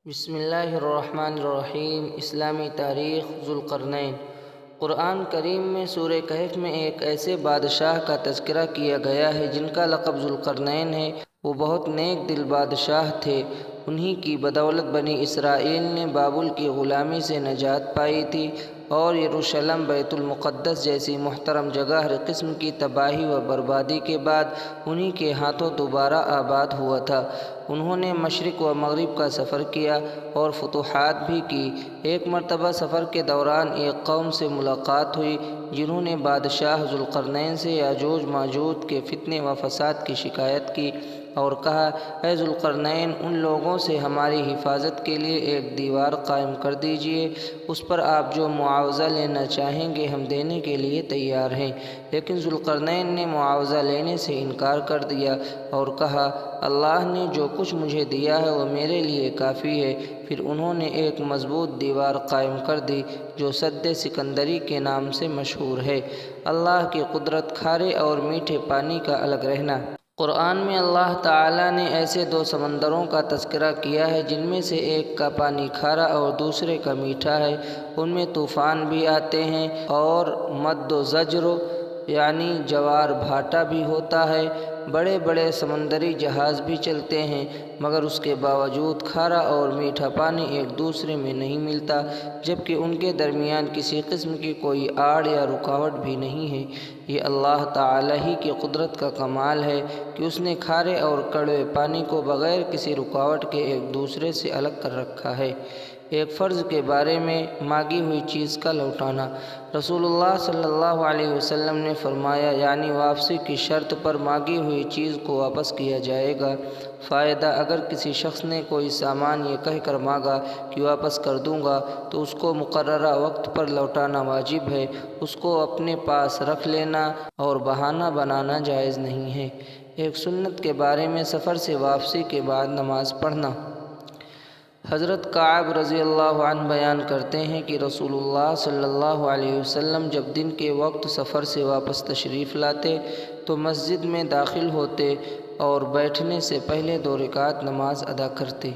بسم اللہ الرحمن الرحیم۔ اسلامی تاریخ ذوالقرنین۔ قرآن کریم میں سورہ کہف میں ایک ایسے بادشاہ کا تذکرہ کیا گیا ہے جن کا لقب ذوالقرنین ہے۔ وہ بہت نیک دل بادشاہ تھے۔ انہی کی بدولت بنی اسرائیل نے بابل کی غلامی سے نجات پائی تھی اور یروشلم بیت المقدس جیسی محترم جگہ ہر قسم کی تباہی و بربادی کے بعد انہی کے ہاتھوں دوبارہ آباد ہوا تھا۔ انہوں نے مشرق و مغرب کا سفر کیا اور فتوحات بھی کی۔ ایک مرتبہ سفر کے دوران ایک قوم سے ملاقات ہوئی جنہوں نے بادشاہ ذوالقرنین سے یاجوج ماجوج کے فتنے و فساد کی شکایت کی اور کہا، اے ذوالقرنین، ان لوگوں سے ہماری حفاظت کے لیے ایک دیوار قائم کر دیجیے۔ اس پر آپ جو معاوضہ لینا چاہیں گے ہم دینے کے لیے تیار ہیں۔ لیکن ذوالقرنین نے معاوضہ لینے سے انکار کر دیا اور کہا، اللہ نے جو کچھ مجھے دیا ہے وہ میرے لیے کافی ہے۔ پھر انہوں نے ایک مضبوط دیوار قائم کر دی جو سد سکندری کے نام سے مشہور ہے۔ اللہ کی قدرت، کھارے اور میٹھے پانی کا الگ رہنا۔ قرآن میں اللہ تعالیٰ نے ایسے دو سمندروں کا تذکرہ کیا ہے جن میں سے ایک کا پانی کھارا اور دوسرے کا میٹھا ہے۔ ان میں طوفان بھی آتے ہیں اور مد و زجر یعنی جوار بھاٹا بھی ہوتا ہے۔ بڑے بڑے سمندری جہاز بھی چلتے ہیں، مگر اس کے باوجود کھارا اور میٹھا پانی ایک دوسرے میں نہیں ملتا، جبکہ ان کے درمیان کسی قسم کی کوئی آڑ یا رکاوٹ بھی نہیں ہے۔ یہ اللہ تعالیٰ ہی کی قدرت کا کمال ہے کہ اس نے کھارے اور کڑوے پانی کو بغیر کسی رکاوٹ کے ایک دوسرے سے الگ کر رکھا ہے۔ ایک فرض کے بارے میں مانگی ہوئی چیز کا لوٹانا۔ رسول اللہ صلی اللہ علیہ وسلم نے فرمایا، یعنی واپسی کی شرط پر مانگی ہوئی چیز کو واپس کیا جائے گا۔ فائدہ: اگر کسی شخص نے کوئی سامان یہ کہہ کر مانگا کہ واپس کر دوں گا تو اس کو مقررہ وقت پر لوٹانا واجب ہے۔ اس کو اپنے پاس رکھ لینا اور بہانہ بنانا جائز نہیں ہے۔ ایک سنت کے بارے میں سفر سے واپسی کے بعد نماز پڑھنا۔ حضرت کعب رضی اللہ عنہ بیان کرتے ہیں کہ رسول اللہ صلی اللہ علیہ وسلم جب دن کے وقت سفر سے واپس تشریف لاتے تو مسجد میں داخل ہوتے اور بیٹھنے سے پہلے 2 رکعت نماز ادا کرتے۔